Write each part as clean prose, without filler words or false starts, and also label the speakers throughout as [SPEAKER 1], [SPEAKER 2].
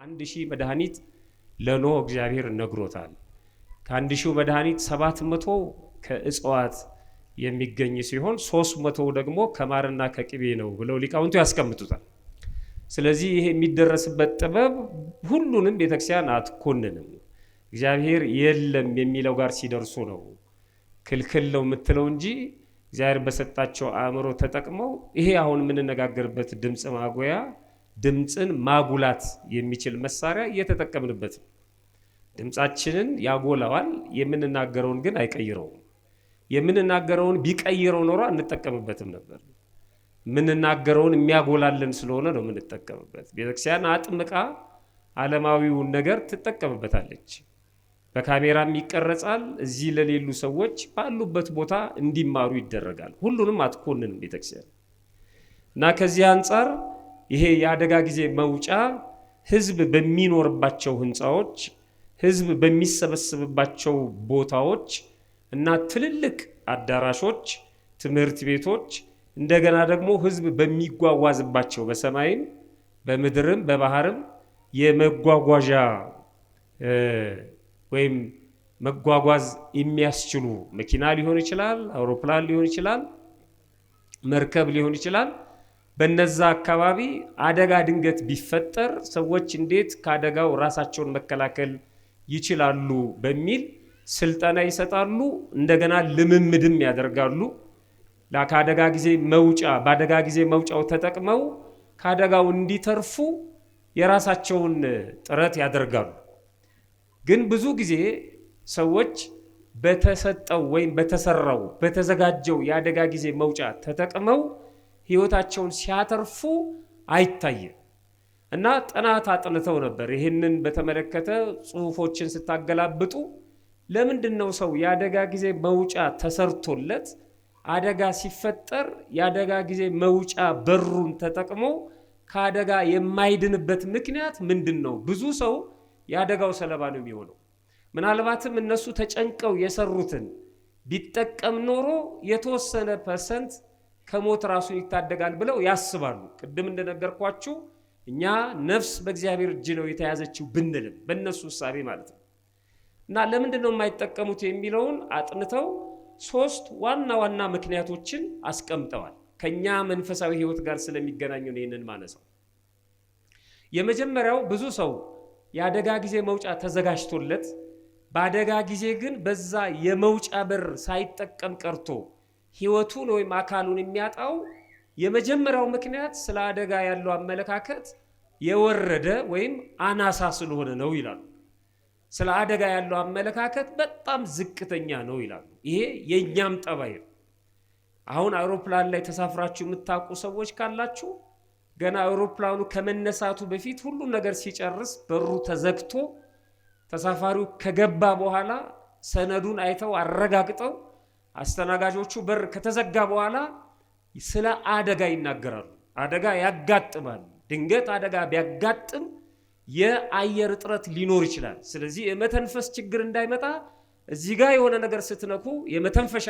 [SPEAKER 1] 1000 መድኃኒት ለኖህ እግዚአብሔር ነግሮታል። ከ1000 መድኃኒት 700 ከእጽዋት የሚገኝ ሲሆን 300 ደግሞ ከማርና ከቅቤ ነው ብለው ሊቃውንቱ ያስቀምጡታል። ስለዚህ ይሄ የሚደረስበት ጥበብ ሁሉንም ቤተክርስቲያን አትኮንንም። እግዚአብሔር የለም የሚለው ጋር ሲደርሱ ነው ክልክል ነው የምትለው እንጂ እግዚአብሔር በሰጣቸው አእምሮ ተጠቅመው ይሄ አሁን የምንነጋገርበት ድምፅ ማጉያ ድምፅን ማጉላት የሚችል መሳሪያ እየተጠቀምንበት ነው። ድምፃችንን ያጎላዋል፣ የምንናገረውን ግን አይቀይረውም። የምንናገረውን ቢቀይረው ኖሮ አንጠቀምበትም ነበር። የምንናገረውን የሚያጎላልን ስለሆነ ነው የምንጠቀምበት። ቤተክርስቲያን አጥምቃ ዓለማዊውን ነገር ትጠቀምበታለች። በካሜራም ይቀረጻል። እዚህ ለሌሉ ሰዎች ባሉበት ቦታ እንዲማሩ ይደረጋል። ሁሉንም አትኮንንም ቤተክርስቲያን እና ከዚህ አንጻር ይሄ የአደጋ ጊዜ መውጫ ህዝብ በሚኖርባቸው ህንፃዎች፣ ህዝብ በሚሰበሰብባቸው ቦታዎች እና ትልልቅ አዳራሾች፣ ትምህርት ቤቶች እንደገና ደግሞ ህዝብ በሚጓጓዝባቸው በሰማይም በምድርም በባህርም የመጓጓዣ ወይም መጓጓዝ የሚያስችሉ መኪና ሊሆን ይችላል፣ አውሮፕላን ሊሆን ይችላል፣ መርከብ ሊሆን ይችላል። በነዛ አካባቢ አደጋ ድንገት ቢፈጠር ሰዎች እንዴት ከአደጋው ራሳቸውን መከላከል ይችላሉ በሚል ስልጠና ይሰጣሉ። እንደገና ልምምድም ያደርጋሉ። ከአደጋ ጊዜ መውጫ በአደጋ ጊዜ መውጫው ተጠቅመው ከአደጋው እንዲተርፉ የራሳቸውን ጥረት ያደርጋሉ። ግን ብዙ ጊዜ ሰዎች በተሰጠው ወይም በተሰራው በተዘጋጀው የአደጋ ጊዜ መውጫ ተጠቅመው ህይወታቸውን ሲያተርፉ አይታይም። እና ጥናት አጥንተው ነበር። ይህንን በተመለከተ ጽሁፎችን ስታገላብጡ ለምንድን ነው ሰው የአደጋ ጊዜ መውጫ ተሰርቶለት አደጋ ሲፈጠር የአደጋ ጊዜ መውጫ በሩን ተጠቅሞ ከአደጋ የማይድንበት ምክንያት ምንድን ነው? ብዙ ሰው የአደጋው ሰለባ ነው የሚሆነው። ምናልባትም እነሱ ተጨንቀው የሰሩትን ቢጠቀም ኖሮ የተወሰነ ፐርሰንት ከሞት ራሱን ይታደጋል ብለው ያስባሉ። ቅድም እንደነገርኳችሁ እኛ ነፍስ በእግዚአብሔር እጅ ነው የተያዘችው ብንልም በእነሱ እሳቤ ማለት ነው። እና ለምንድን ነው የማይጠቀሙት የሚለውን አጥንተው 3 ዋና ዋና ምክንያቶችን አስቀምጠዋል። ከኛ መንፈሳዊ ህይወት ጋር ስለሚገናኙ ነው ይህንን ማነሳው። የመጀመሪያው ብዙ ሰው የአደጋ ጊዜ መውጫ ተዘጋጅቶለት በአደጋ ጊዜ ግን በዛ የመውጫ በር ሳይጠቀም ቀርቶ ህይወቱን ወይም አካሉን የሚያጣው የመጀመሪያው ምክንያት ስለ አደጋ ያለው አመለካከት የወረደ ወይም አናሳ ስለሆነ ነው ይላሉ። ስለ አደጋ ያለው አመለካከት በጣም ዝቅተኛ ነው ይላሉ። ይሄ የኛም ጠባይ ነው። አሁን አውሮፕላን ላይ ተሳፍራችሁ የምታውቁ ሰዎች ካላችሁ ገና አውሮፕላኑ ከመነሳቱ በፊት ሁሉ ነገር ሲጨርስ በሩ ተዘግቶ ተሳፋሪው ከገባ በኋላ ሰነዱን አይተው አረጋግጠው አስተናጋጆቹ በር ከተዘጋ በኋላ ስለ አደጋ ይናገራሉ። አደጋ ያጋጥማል። ድንገት አደጋ ቢያጋጥም የአየር እጥረት ሊኖር ይችላል። ስለዚህ የመተንፈስ ችግር እንዳይመጣ እዚህ ጋር የሆነ ነገር ስትነኩ የመተንፈሻ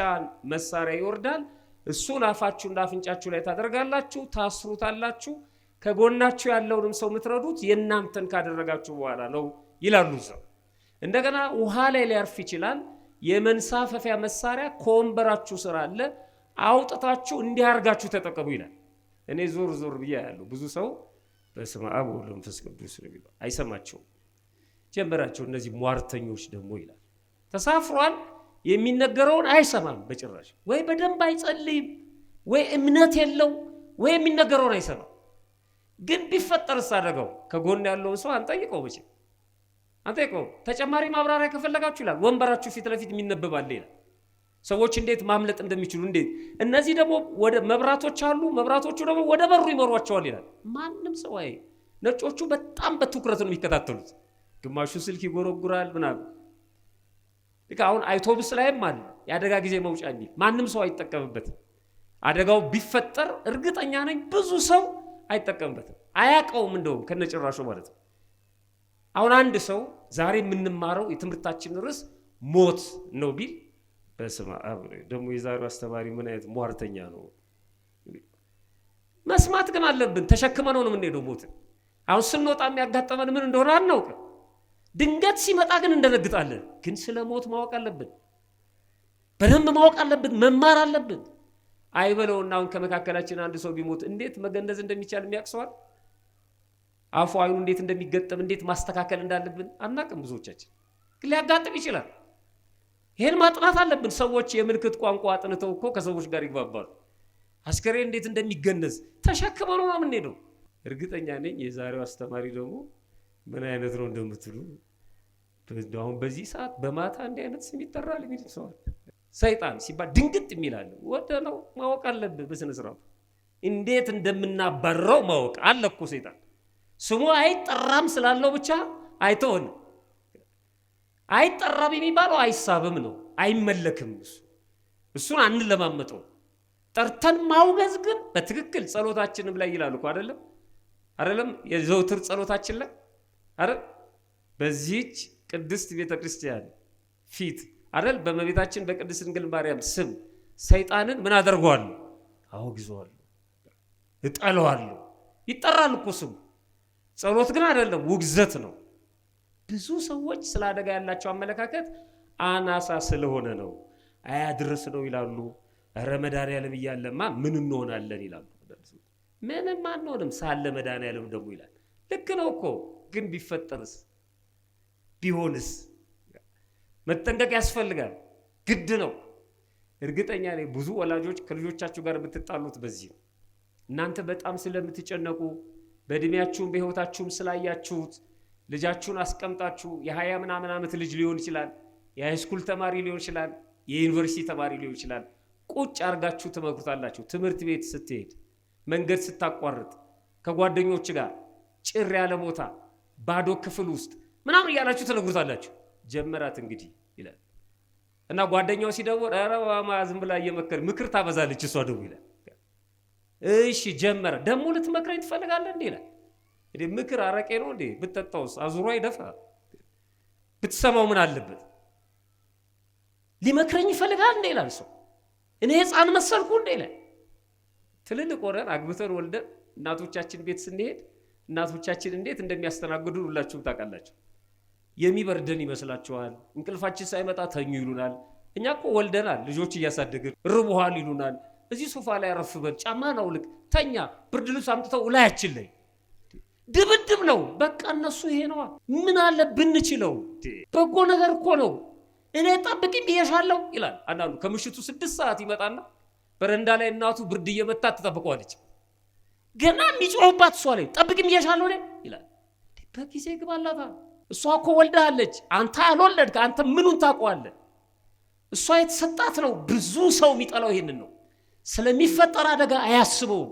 [SPEAKER 1] መሳሪያ ይወርዳል። እሱን አፋችሁ እና አፍንጫችሁ ላይ ታደርጋላችሁ፣ ታስሩታላችሁ። ከጎናችሁ ያለውንም ሰው የምትረዱት የእናንተን ካደረጋችሁ በኋላ ነው ይላሉ። ሰው እንደገና ውሃ ላይ ሊያርፍ ይችላል። የመንሳፈፊያ መሳሪያ ከወንበራችሁ ስር አለ፣ አውጥታችሁ እንዲያርጋችሁ ተጠቀሙ ይላል። እኔ ዞር ዞር ብዬ ያለው ብዙ ሰው በስመ አብ ወወልድ ወመንፈስ ቅዱስ ነው አይሰማቸውም። ጀመራቸው እነዚህ ሟርተኞች ደግሞ ይላል። ተሳፍሯል፣ የሚነገረውን አይሰማም በጭራሽ። ወይ በደንብ አይጸልይም፣ ወይ እምነት የለው፣ ወይ የሚነገረውን አይሰማም። ግን ቢፈጠርስ አደጋው ከጎን ያለውን ሰው አንጠይቀው መቼ አንጠይቀው። ተጨማሪ ማብራሪያ ከፈለጋችሁ ይላል ወንበራችሁ ፊት ለፊት የሚነበባል ይላል። ሰዎች እንዴት ማምለጥ እንደሚችሉ እንዴት። እነዚህ ደግሞ ወደ መብራቶች አሉ፣ መብራቶቹ ደግሞ ወደ በሩ ይመሯቸዋል ይላል። ማንም ሰው አይ ነጮቹ በጣም በትኩረት ነው የሚከታተሉት። ግማሹ ስልክ ይጎረጉራል ምናምን። አሁን አውቶቡስ ላይም አለ የአደጋ ጊዜ መውጫ የሚል ማንም ሰው አይጠቀምበትም። አደጋው ቢፈጠር እርግጠኛ ነኝ ብዙ ሰው አይጠቀምበትም፣ አያውቀውም እንደውም ከነጭራሹ ማለት ነው። አሁን አንድ ሰው ዛሬ የምንማረው የትምህርታችን ርዕስ ሞት ነው ቢል በስመ አብ ደግሞ የዛሬው አስተማሪ ምን አይነት ሟርተኛ ነው። መስማት ግን አለብን። ተሸክመነው ነው የምንሄደው ሞት። አሁን ስንወጣ የሚያጋጥመን ምን እንደሆነ አናውቅም። ድንገት ሲመጣ ግን እንደነግጣለን። ግን ስለ ሞት ማወቅ አለብን፣ በደንብ ማወቅ አለብን፣ መማር አለብን። አይበለውና አሁን ከመካከላችን አንድ ሰው ቢሞት እንዴት መገነዝ እንደሚቻል የሚያቅሰዋል? አፉ አይኑ እንዴት እንደሚገጠም እንዴት ማስተካከል እንዳለብን አናውቅም ብዙዎቻችን። ግን ሊያጋጥም ይችላል። ይሄን ማጥናት አለብን። ሰዎች የምልክት ቋንቋ አጥንተው እኮ ከሰዎች ጋር ይግባባሉ። አስከሬን እንዴት እንደሚገነዝ ተሸክመው ነው የምንሄደው። እርግጠኛ ነኝ የዛሬው አስተማሪ ደግሞ ምን አይነት ነው እንደምትሉ። አሁን በዚህ ሰዓት በማታ እንዲህ አይነት ስም ይጠራል የሚል ሰው ሰይጣን ሲባል ድንግጥ የሚላል ወደ ነው ማወቅ አለብን። በስነ ስርዓቱ እንዴት እንደምናባረው ማወቅ አለ እኮ። ሰይጣን ስሙ አይጠራም ስላለው ብቻ አይተውን። አይጠራም የሚባለው አይሳብም ነው፣ አይመለክም። እሱን አንለማመጠው። ጠርተን ማውገዝ ግን በትክክል ጸሎታችንም ላይ ይላል እኮ አይደለም የዘውትር ጸሎታችን ላይ አይደል? በዚህች ቅድስት ቤተክርስቲያን ፊት አይደል? በእመቤታችን በቅድስት ድንግል ማርያም ስም ሰይጣንን ምን አደርገዋለሁ? አወግዘዋለሁ፣ እጠለዋለሁ። ይጠራል እኮ ስሙ። ጸሎት ግን አይደለም፣ ውግዘት ነው። ብዙ ሰዎች ስለ አደጋ ያላቸው አመለካከት አናሳ ስለሆነ ነው። አያድርስ ነው ይላሉ። ኧረ መድኃኒዓለም እያለማ ምን እንሆናለን ይላሉ። ምንም አንሆንም ሳለ መድኃኒዓለም ደግሞ ይላል። ልክ ነው እኮ ግን ቢፈጠርስ ቢሆንስ? መጠንቀቅ ያስፈልጋል፣ ግድ ነው። እርግጠኛ ነኝ ብዙ ወላጆች ከልጆቻችሁ ጋር የምትጣሉት በዚህ ነው። እናንተ በጣም ስለምትጨነቁ በእድሜያችሁም በሕይወታችሁም ስላያችሁት ልጃችሁን አስቀምጣችሁ የ20 ምናምን ዓመት ልጅ ሊሆን ይችላል፣ የሃይስኩል ተማሪ ሊሆን ይችላል፣ የዩኒቨርሲቲ ተማሪ ሊሆን ይችላል። ቁጭ አርጋችሁ ትመክሩታላችሁ። ትምህርት ቤት ስትሄድ፣ መንገድ ስታቋርጥ፣ ከጓደኞች ጋር ጭር ያለ ቦታ ባዶ ክፍል ውስጥ ምናምን እያላችሁ ትነግሩታላችሁ። ጀመራት እንግዲህ ይላል እና ጓደኛው ሲደውል ኧረ ማማ ዝም ብላ ምክር ታበዛለች እሷ ደግሞ ይላል። እሺ ጀመረ። ደግሞ ልትመክረኝ ትፈልጋለህ እንዴ ይላል። እንዴ ምክር አረቄ ነው እንዴ? ብትጠጣውስ አዙሮ አይደፋ? ብትሰማው ምን አለበት? ሊመክረኝ ይፈልጋል እንዴ ይላል ሰው። እኔ ሕፃን መሰልኩ እንዴ ይላል። ትልልቅ ሆነን አግብተን ወልደን እናቶቻችን ቤት ስንሄድ እናቶቻችን እንዴት እንደሚያስተናግዱ ሁላችሁም ታውቃላችሁ። የሚበርደን ይመስላችኋል። እንቅልፋችን ሳይመጣ ተኙ ይሉናል። እኛ እኮ ወልደናል፣ ልጆች እያሳደግን ርቦሃል ይሉናል። እዚህ ሶፋ ላይ አረፍበን ጫማን አውልቅ ተኛ፣ ብርድ ልብስ አምጥተው እላያችን ላይ ድብድብ ነው። በቃ እነሱ ይሄ ነዋ። ምን አለ ብንችለው? በጎ ነገር እኮ ነው። እኔ ጠብቂኝ ብዬሻለሁ ይላል አንዳንዱ። ከምሽቱ 6 ሰዓት ይመጣና በረንዳ ላይ እናቱ ብርድ እየመታት ትጠብቀዋለች። ገና የሚጮህባት እሷ ላይ ጠብቂኝ ብዬሻለሁ ይላል። በጊዜ ግባላታ። እሷ እኮ ወልዳለች፣ አንተ አልወለድክ። አንተ ምኑን ታውቀዋለህ? እሷ የተሰጣት ነው። ብዙ ሰው የሚጠላው ይሄንን ነው። ስለሚፈጠር አደጋ አያስበው።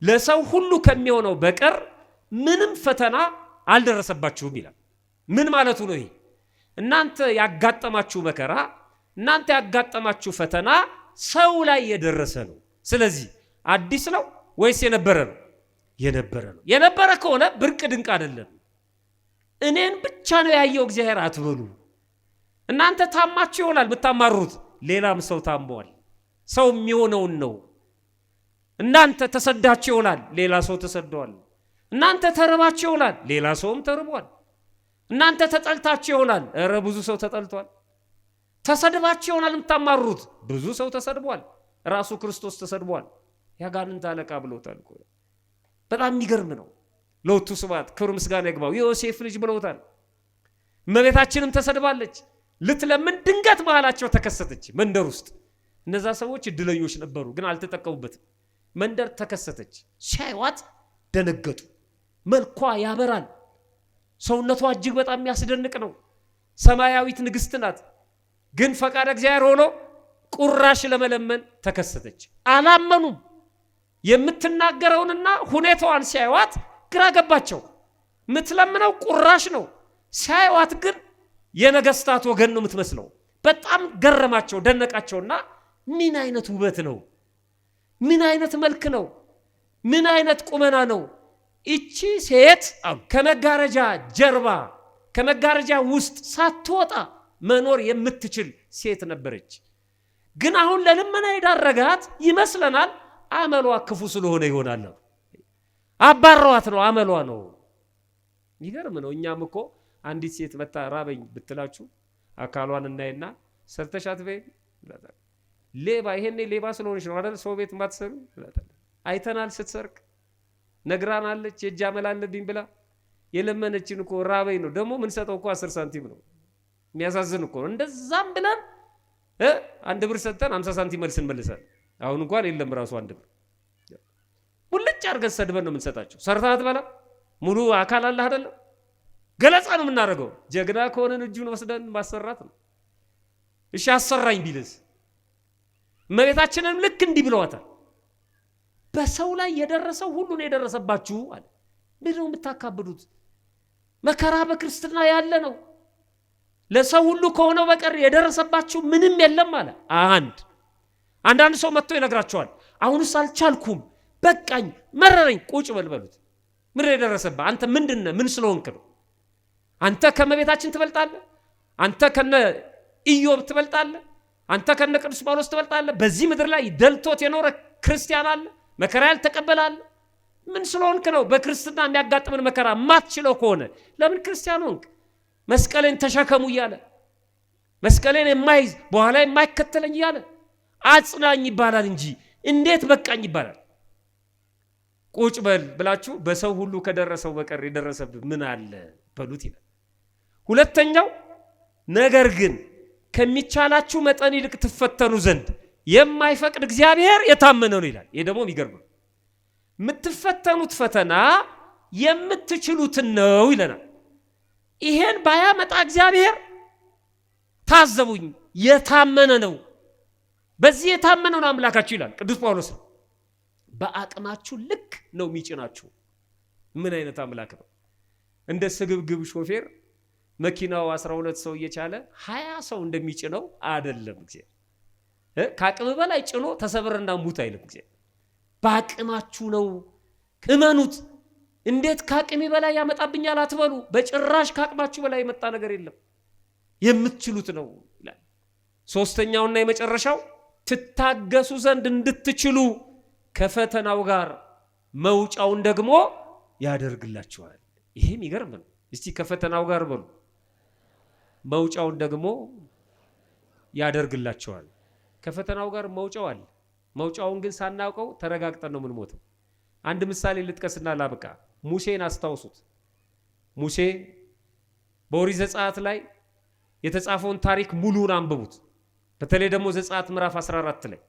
[SPEAKER 1] ለሰው ሁሉ ከሚሆነው በቀር ምንም ፈተና አልደረሰባችሁም ይላል። ምን ማለቱ ነው ይሄ? እናንተ ያጋጠማችሁ መከራ፣ እናንተ ያጋጠማችሁ ፈተና ሰው ላይ የደረሰ ነው። ስለዚህ አዲስ ነው ወይስ የነበረ ነው? የነበረ ነው። የነበረ ከሆነ ብርቅ ድንቅ አይደለም። እኔን ብቻ ነው ያየው እግዚአብሔር አትበሉ። እናንተ ታማችሁ ይሆናል ብታማሩት፣ ሌላም ሰው ታሟል። ሰው የሚሆነውን ነው። እናንተ ተሰዳችሁ ይሆናል፣ ሌላ ሰው ተሰደዋል። እናንተ ተርባችሁ ይሆናል፣ ሌላ ሰውም ተርቧል። እናንተ ተጠልታችሁ ይሆናል፣ ኧረ ብዙ ሰው ተጠልቷል። ተሰድባችሁ ይሆናል የምታማሩት፣ ብዙ ሰው ተሰድቧል። ራሱ ክርስቶስ ተሰድቧል። ያጋንንት አለቃ ብለውታል እኮ። በጣም የሚገርም ነው። ለወቱ ስብሐት ክብር ምስጋና ይግባው። የዮሴፍ ልጅ ብለውታል። እመቤታችንም ተሰድባለች። ልትለምን ድንገት መሃላቸው ተከሰተች መንደር ውስጥ። እነዛ ሰዎች እድለኞች ነበሩ፣ ግን አልተጠቀሙበትም። መንደር ተከሰተች። ሲያዩዋት ደነገጡ። መልኳ ያበራል። ሰውነቷ እጅግ በጣም የሚያስደንቅ ነው። ሰማያዊት ንግስት ናት። ግን ፈቃድ እግዚአብሔር ሆኖ ቁራሽ ለመለመን ተከሰተች። አላመኑም። የምትናገረውንና ሁኔታዋን ሲያዩዋት ግራ ገባቸው። የምትለምነው ቁራሽ ነው። ሲያዩዋት ግን የነገስታት ወገን ነው የምትመስለው። በጣም ገረማቸው፣ ደነቃቸውና ምን አይነት ውበት ነው? ምን አይነት መልክ ነው? ምን አይነት ቁመና ነው? እቺ ሴት ከመጋረጃ ጀርባ ከመጋረጃ ውስጥ ሳትወጣ መኖር የምትችል ሴት ነበረች። ግን አሁን ለልመና የዳረጋት ይመስለናል አመሏ ክፉ ስለሆነ ይሆናል። አባረዋት ነው፣ አመሏ ነው። ይገርም ነው። እኛም እኮ አንዲት ሴት መታ ራበኝ ብትላችሁ አካሏን እናይና ሰርተሻት በይ ብላታል። ሌባ ይሄኔ ሌባ ስለሆነች ነው አይደል ሰው ቤት ማትሰሩ ብላታል። አይተናል ስትሰርቅ ነግራናለች። የእጅ አመል አለብኝ ብላ የለመነችን እኮ ራበኝ ነው። ደግሞ ምን ሰጠው እኮ 10 ሳንቲም ነው። የሚያሳዝን እኮ እንደዛም ብለን 1 ብር ሰጥተን 50 ሳንቲም መልስ እንመልሳለን። አሁን እንኳን የለም ራሱ 1 ብር ሙልጭ አድርገን ሰድበን ነው የምንሰጣቸው። ሰርታት በላ ሙሉ አካል አለ አይደል? ገለጻ ነው የምናደርገው። ጀግና ከሆነን እጁን ወስደን ማሰራት ነው። እሺ አሰራኝ ቢልስ? እመቤታችንም ልክ እንዲህ ብለዋታል። በሰው ላይ የደረሰው ሁሉ ነው የደረሰባችሁ አለ። ምንድነው የምታካብዱት? መከራ በክርስትና ያለ ነው። ለሰው ሁሉ ከሆነው በቀር የደረሰባችሁ ምንም የለም አለ። አንዳንድ ሰው መጥቶ ይነግራቸዋል። አሁንስ አልቻልኩም፣ በቃኝ፣ መረረኝ። ቁጭ በልበሉት። ምን የደረሰብህ አንተ ምንድነው? ምን ስለሆንክ ነው? አንተ ከመቤታችን ትበልጣለህ? አንተ ከነ ኢዮብ ትበልጣለህ? አንተ ከነ ቅዱስ ጳውሎስ ትበልጣለህ? በዚህ ምድር ላይ ደልቶት የኖረ ክርስቲያን አለ? መከራ ያልተቀበለ አለ? ምን ስለሆንክ ነው? በክርስትና የሚያጋጥምን መከራ ማትችለው ከሆነ ለምን ክርስቲያን ሆንክ? መስቀሌን ተሸከሙ እያለ መስቀሌን የማይዝ በኋላ የማይከተለኝ እያለ አጽናኝ ይባላል እንጂ እንዴት በቃኝ ይባላል? ቁጭ በል ብላችሁ በሰው ሁሉ ከደረሰው በቀር የደረሰብህ ምን አለ በሉት ይላል። ሁለተኛው ነገር ግን ከሚቻላችሁ መጠን ይልቅ ትፈተኑ ዘንድ የማይፈቅድ እግዚአብሔር የታመነ ነው ይላል። ይሄ ደግሞ የሚገርም ነው። የምትፈተኑት ፈተና የምትችሉትን ነው ይለናል። ይሄን ባያመጣ እግዚአብሔር ታዘቡኝ የታመነ ነው፣ በዚህ የታመነ ነው አምላካችሁ ይላል ቅዱስ ጳውሎስ። በአቅማችሁ ልክ ነው የሚጭናችሁ። ምን አይነት አምላክ ነው? እንደ ስግብግብ ሾፌር መኪናው 12 ሰው እየቻለ 20 ሰው እንደሚጭነው አይደለም። እግዚአብሔር ከአቅም በላይ ጭኖ ተሰብረና ሙት አይልም። እግዚአብሔር በአቅማችሁ ነው፣ እመኑት። እንዴት ከአቅሜ በላይ ያመጣብኛል አትበሉ። በጭራሽ ከአቅማችሁ በላይ የመጣ ነገር የለም፣ የምትችሉት ነው ይላል። ሶስተኛውና የመጨረሻው ትታገሱ ዘንድ እንድትችሉ ከፈተናው ጋር መውጫውን ደግሞ ያደርግላችኋል። ይሄም ይገርም ነው። እስቲ ከፈተናው ጋር በሉ፣ መውጫውን ደግሞ ያደርግላችኋል። ከፈተናው ጋር መውጫው አለ። መውጫውን ግን ሳናውቀው ተረጋግጠን ነው የምንሞተው። አንድ ምሳሌ ልጥቀስና ላብቃ። ሙሴን አስታውሱት። ሙሴ በኦሪት ዘጸአት ላይ የተጻፈውን ታሪክ ሙሉውን አንብቡት። በተለይ ደግሞ ዘጸአት ምዕራፍ 14 ላይ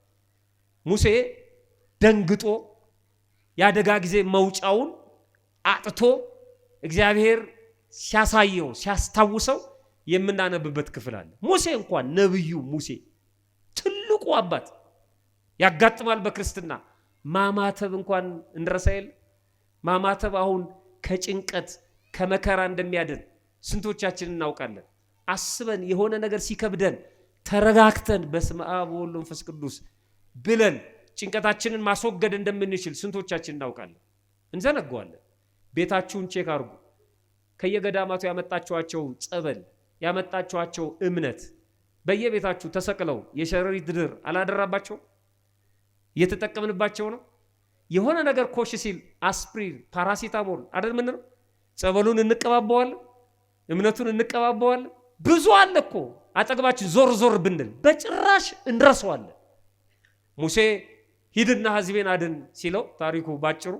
[SPEAKER 1] ሙሴ ደንግጦ ያደጋ ጊዜ መውጫውን አጥቶ እግዚአብሔር ሲያሳየው ሲያስታውሰው የምናነብበት ክፍል አለ። ሙሴ እንኳን ነብዩ ሙሴ ትልቁ አባት ያጋጥማል በክርስትና ማማተብ እንኳን እንረሳይል። ማማተብ አሁን ከጭንቀት ከመከራ እንደሚያድን ስንቶቻችን እናውቃለን? አስበን የሆነ ነገር ሲከብደን ተረጋግተን በስመ አብ ወወልድ ወመንፈስ ቅዱስ ብለን ጭንቀታችንን ማስወገድ እንደምንችል ስንቶቻችን እናውቃለን? እንዘነጋዋለን። ቤታችሁን ቼክ አድርጉ። ከየገዳማቱ ያመጣችኋቸው ጸበል ያመጣችኋቸው እምነት በየቤታችሁ ተሰቅለው የሸረሪት ድር አላደራባቸው? እየተጠቀምንባቸው ነው። የሆነ ነገር ኮሽ ሲል አስፕሪን ፓራሲታሞል አይደል ምን ነው? ጸበሉን እንቀባባዋለን፣ እምነቱን እንቀባባዋለን። ብዙ አለ እኮ አጠገባችን ዞር ዞር ብንል በጭራሽ እንረሳዋለን። ሙሴ ሂድና ሕዝቤን አድን ሲለው ታሪኩ ባጭሩ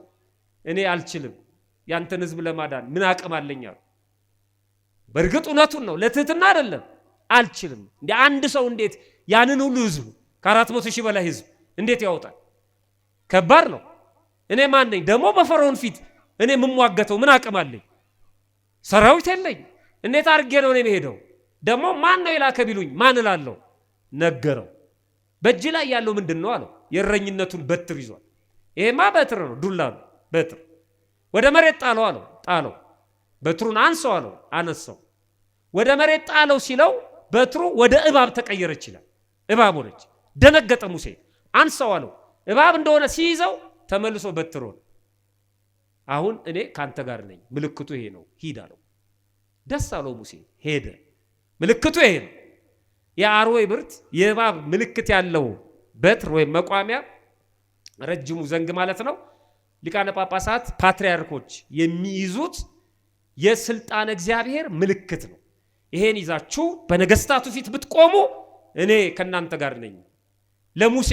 [SPEAKER 1] እኔ አልችልም ያንተን ሕዝብ ለማዳን ምን አቅም አለኝ አለ። በእርግጥ እውነቱን ነው፣ ለትህትና አይደለም። አልችልም። እንደ አንድ ሰው እንዴት ያንን ሁሉ ሕዝብ ከ400,000 በላይ ሕዝብ እንዴት ያወጣል? ከባድ ነው። እኔ ማን ነኝ ደግሞ በፈርዖን ፊት እኔ የምሟገተው? ምን አቅም አለኝ? ሰራዊት የለኝ። እንዴት አድርጌ ነው እኔ የምሄደው? ደግሞ ማን ነው የላከ ቢሉኝ ማን እላለሁ? ነገረው። በእጅ ላይ ያለው ምንድን ነው አለው። የእረኝነቱን በትር ይዟል። ይሄማ በትር ነው፣ ዱላ ነው፣ በትር። ወደ መሬት ጣለው አለው። ጣለው። በትሩን አንሰው አለው። አነሳው። ወደ መሬት ጣለው ሲለው በትሩ ወደ እባብ ተቀየረች ይላል። እባብ ሆነች። ደነገጠ ሙሴ። አንሰው አለው። እባብ እንደሆነ ሲይዘው ተመልሶ በትር ሆነ። አሁን እኔ ካንተ ጋር ነኝ፣ ምልክቱ ይሄ ነው፣ ሂድ አለው። ደስ አለው ሙሴ፣ ሄደ። ምልክቱ ይሄ ነው። የአርዌ ብርት የእባብ ምልክት ያለው በትር ወይም መቋሚያ ረጅሙ ዘንግ ማለት ነው። ሊቃነ ጳጳሳት ፓትርያርኮች የሚይዙት የስልጣን እግዚአብሔር ምልክት ነው። ይሄን ይዛችሁ በነገስታቱ ፊት ብትቆሙ እኔ ከናንተ ጋር ነኝ፣ ለሙሴ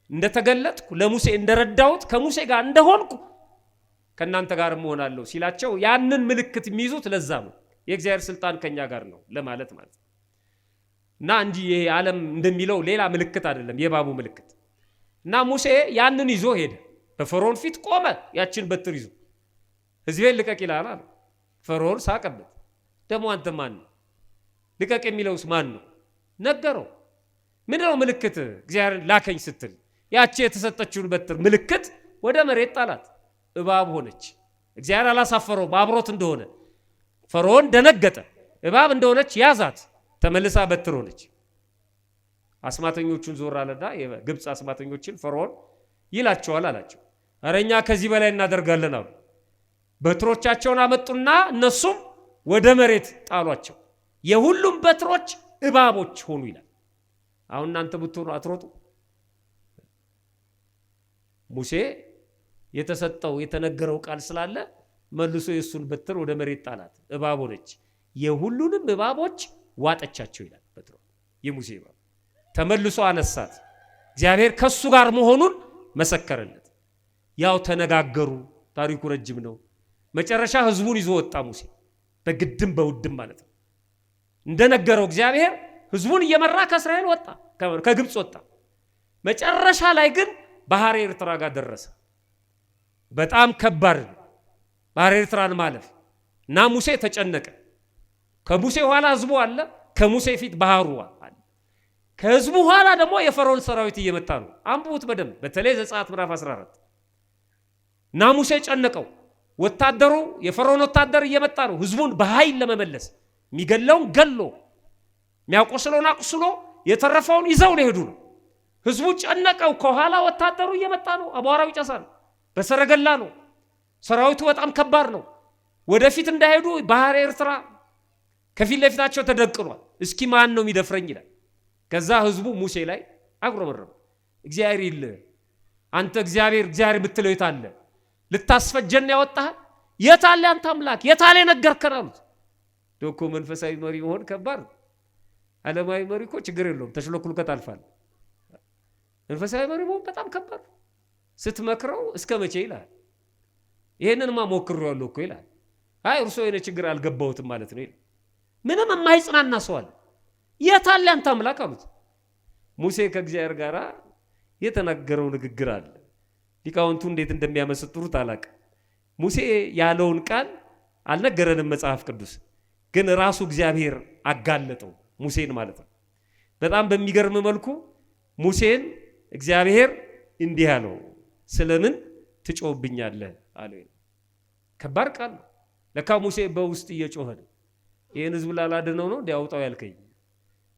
[SPEAKER 1] እንደተገለጥኩ ለሙሴ እንደረዳሁት ከሙሴ ጋር እንደሆንኩ ከናንተ ጋር እሆናለሁ ሲላቸው ያንን ምልክት የሚይዙት ለዛ ነው የእግዚአብሔር ስልጣን ከኛ ጋር ነው ለማለት ማለት ነው። እና እንጂ ይሄ ዓለም እንደሚለው ሌላ ምልክት አይደለም የእባቡ ምልክት። እና ሙሴ ያንን ይዞ ሄደ፣ በፈርዖን ፊት ቆመ። ያችን በትር ይዞ ሕዝቤን ልቀቅ ይላል አለ። ፈርዖን ሳቀበት። ደግሞ አንተ ማን ነው? ልቀቅ የሚለውስ ማን ነው? ነገረው። ምንድነው ምልክት? እግዚአብሔር ላከኝ ስትል ያቺ የተሰጠችውን በትር ምልክት ወደ መሬት ጣላት። እባብ ሆነች። እግዚአብሔር አላሳፈረው አብሮት እንደሆነ። ፈርዖን ደነገጠ። እባብ እንደሆነች ያዛት፣ ተመልሳ በትር ሆነች። አስማተኞቹን ዞር አለና የግብፅ አስማተኞችን ፈርዖን ይላቸዋል አላቸው፣ ኧረ እኛ ከዚህ በላይ እናደርጋለን አሉ። በትሮቻቸውን አመጡና እነሱም ወደ መሬት ጣሏቸው። የሁሉም በትሮች እባቦች ሆኑ ይላል። አሁን እናንተ ብትሆኑ አትሮጡ? ሙሴ የተሰጠው የተነገረው ቃል ስላለ መልሶ የሱን በትር ወደ መሬት ጣላት። እባብ ሆነች፣ የሁሉንም እባቦች ዋጠቻቸው ይላል። በትሮ የሙሴ እባብ ተመልሶ አነሳት። እግዚአብሔር ከሱ ጋር መሆኑን መሰከረለት። ያው ተነጋገሩ። ታሪኩ ረጅም ነው። መጨረሻ ህዝቡን ይዞ ወጣ ሙሴ፣ በግድም በውድም ማለት ነው። እንደነገረው እግዚአብሔር ህዝቡን እየመራ ከእስራኤል ወጣ፣ ከግብፅ ወጣ። መጨረሻ ላይ ግን ባህር ኤርትራ ጋር ደረሰ። በጣም ከባድ ነው ባህር ኤርትራን ማለፍ እና ሙሴ ተጨነቀ። ከሙሴ ኋላ ህዝቡ አለ፣ ከሙሴ ፊት ባህሩ አለ። ከህዝቡ ኋላ ደግሞ የፈርዖን ሰራዊት እየመጣ ነው። አንብቡት በደንብ በተለይ ዘጸአት ምዕራፍ 14 እና ሙሴ ጨነቀው። ወታደሩ የፈርዖን ወታደር እየመጣ ነው ህዝቡን በኃይል ለመመለስ። የሚገለውን ገሎ የሚያቆስለውን አቁስሎ የተረፈውን ይዘው ሊሄዱ ነው። ህዝቡ ጨነቀው። ከኋላ ወታደሩ እየመጣ ነው። አቧራው ይጨሳል። በሰረገላ ነው። ሰራዊቱ በጣም ከባድ ነው። ወደፊት እንዳይሄዱ ባህር ኤርትራ ከፊት ለፊታቸው ተደቅኗል። እስኪ ማን ነው የሚደፍረኝ ይላል። ከዛ ህዝቡ ሙሴ ላይ አጉረመረመ። እግዚአብሔር ይል አንተ እግዚአብሔር የምትለው የት አለ? ልታስፈጀን ያወጣህ የት አለ? አንተ አምላክ የት አለ ነገርከን አሉት። ዶኮ መንፈሳዊ መሪ መሆን ከባድ ነው። ዓለማዊ መሪ እኮ ችግር የለውም ተሽሎክልከት አልፋል። መንፈሳዊ መሪ መሆን በጣም ከባድ ነው። ስትመክረው እስከ መቼ ይላል። ይሄንንማ ሞክሬዋለሁ እኮ ይላል። አይ እርሶ የኔ ችግር አልገባውትም ማለት ነው ይላል። ምንም የማይጽናና ሰው አለ። የት አለ አንተ አምላክ አሉት። ሙሴ ከእግዚአብሔር ጋር የተናገረው ንግግር አለ። ሊቃውንቱ እንዴት እንደሚያመሰጥሩት አላውቅም። ሙሴ ያለውን ቃል አልነገረንም መጽሐፍ ቅዱስ፣ ግን ራሱ እግዚአብሔር አጋለጠው ሙሴን ማለት ነው። በጣም በሚገርም መልኩ ሙሴን እግዚአብሔር እንዲህ አለው፣ ስለምን ትጮህብኛለህ አለው። ከባድ ቃል ነው። ለካ ሙሴ በውስጥ እየጮኸ ነው። ይህን ህዝብ ላላድነው ነው እንዲያውጣው ያልከኝ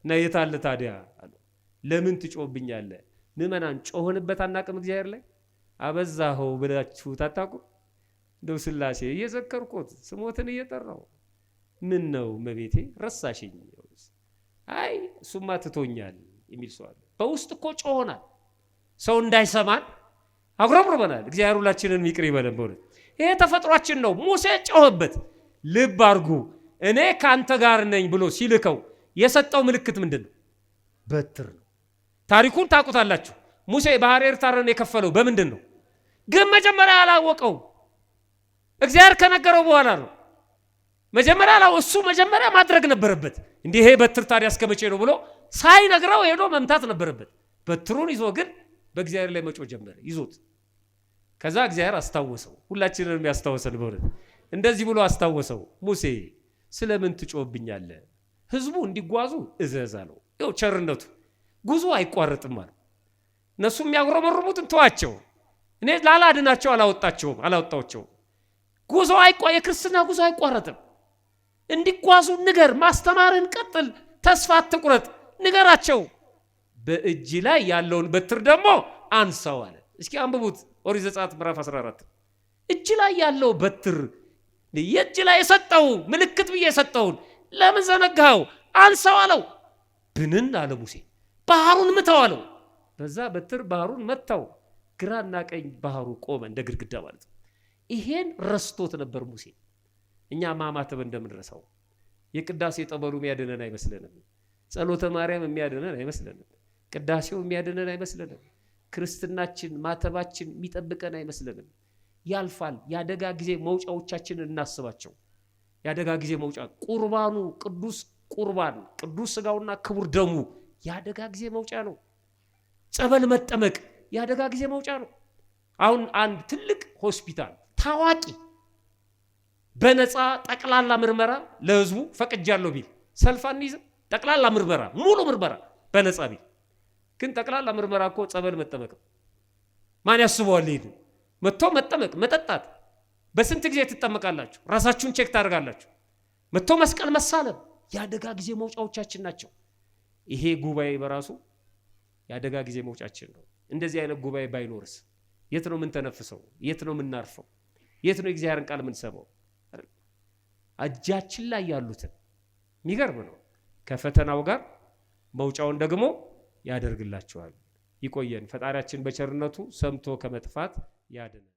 [SPEAKER 1] እና የት አለ ታዲያ አለው። ለምን ትጮህብኛለህ? ምዕመናን ጮህንበት አናቅም? እግዚአብሔር ላይ አበዛኸው ብላችሁ ታጣቁ? እንደው ስላሴ እየዘከርኩት ስሞትን እየጠራው ምን ነው መቤቴ ረሳሽኝ? አይ እሱማ ትቶኛል የሚል ሰው አለ። በውስጥ እኮ ጮሆናል። ሰው እንዳይሰማን አጉረምርበናል። እግዚአብሔር ሁላችንን ይቅር ይበለን። በእውነት ይሄ ተፈጥሯችን ነው። ሙሴ ጮኸበት። ልብ አድርጉ። እኔ ካንተ ጋር ነኝ ብሎ ሲልከው የሰጠው ምልክት ምንድን ነው? በትር ነው። ታሪኩን ታውቁታላችሁ። ሙሴ ባህር ኤርትራን የከፈለው በምንድን ነው? ግን መጀመሪያ አላወቀው። እግዚአብሔር ከነገረው በኋላ ነው። መጀመሪያ እሱ መጀመሪያ ማድረግ ነበረበት። እንዲህ ይሄ በትር ታዲያ እስከመቼ ነው ብሎ ሳይነግረው ሄዶ መምታት ነበረበት። በትሩን ይዞ ግን በእግዚአብሔር ላይ መጮ ጀመረ ይዞት። ከዛ እግዚአብሔር አስታወሰው። ሁላችንንም ያስታወሰን በእውነት እንደዚህ ብሎ አስታወሰው። ሙሴ ስለምን ትጮህብኛለህ? ህዝቡ እንዲጓዙ እዘዝ አለው። ይኸው ቸርነቱ ጉዞ አይቋረጥም አለ። እነሱ የሚያጉረመርሙትን ተዋቸው፣ እኔ ላላድናቸው አላወጣቸውም። ጉዞ የክርስትና ጉዞ አይቋረጥም። እንዲጓዙ ንገር፣ ማስተማርን ቀጥል፣ ተስፋ አትቁረጥ፣ ንገራቸው። በእጅ ላይ ያለውን በትር ደግሞ አንሳው አለ። እስኪ አንብቡት ኦሪት ዘጸአት ምዕራፍ 14 እጅ ላይ ያለው በትር የእጅ ላይ የሰጠው ምልክት ብዬ የሰጠውን ለምን ዘነጋኸው? አንሳው አለው። ብንን አለ ሙሴ። ባህሩን ምታው አለው። በዛ በትር ባህሩን መታው። ግራና ቀኝ ባህሩ ቆመ እንደ ግድግዳ ማለት ነው። ይሄን ረስቶት ነበር ሙሴ። እኛ ማማተብ እንደምንረሳው የቅዳሴ ጠበሉ የሚያድነን አይመስለንም። ጸሎተ ማርያም የሚያድነን አይመስለንም። ቅዳሴው የሚያድነን አይመስለንም። ክርስትናችን ማተባችን የሚጠብቀን አይመስለንም። ያልፋል። የአደጋ ጊዜ መውጫዎቻችንን እናስባቸው። የአደጋ ጊዜ መውጫ ቁርባኑ ቅዱስ ቁርባን ቅዱስ ሥጋውና ክቡር ደሙ የአደጋ ጊዜ መውጫ ነው። ጸበል መጠመቅ የአደጋ ጊዜ መውጫ ነው። አሁን አንድ ትልቅ ሆስፒታል ታዋቂ በነፃ ጠቅላላ ምርመራ ለህዝቡ ፈቅጃለሁ ቢል ሰልፍ አንይዝም? ጠቅላላ ምርመራ ሙሉ ምርመራ በነፃ ቢል ግን ጠቅላላ ምርመራ እኮ ጸበል መጠመቅ ማን ያስበዋል? ይሄን መጥቶ መጠመቅ መጠጣት በስንት ጊዜ ትጠመቃላችሁ? ራሳችሁን ቼክ ታደርጋላችሁ። መጥቶ መስቀል መሳለም የአደጋ ጊዜ መውጫዎቻችን ናቸው። ይሄ ጉባኤ በራሱ የአደጋ ጊዜ መውጫችን ነው። እንደዚህ አይነት ጉባኤ ባይኖርስ የት ነው ምን ተነፍሰው? የት ነው ምናርፈው? የት ነው የእግዚአብሔርን ቃል ምን ሰማው? እጃችን ላይ ያሉትን የሚገርም ነው። ከፈተናው ጋር መውጫውን ደግሞ ያደርግላችኋል። ይቆየን። ፈጣሪያችን በቸርነቱ ሰምቶ ከመጥፋት ያድነን።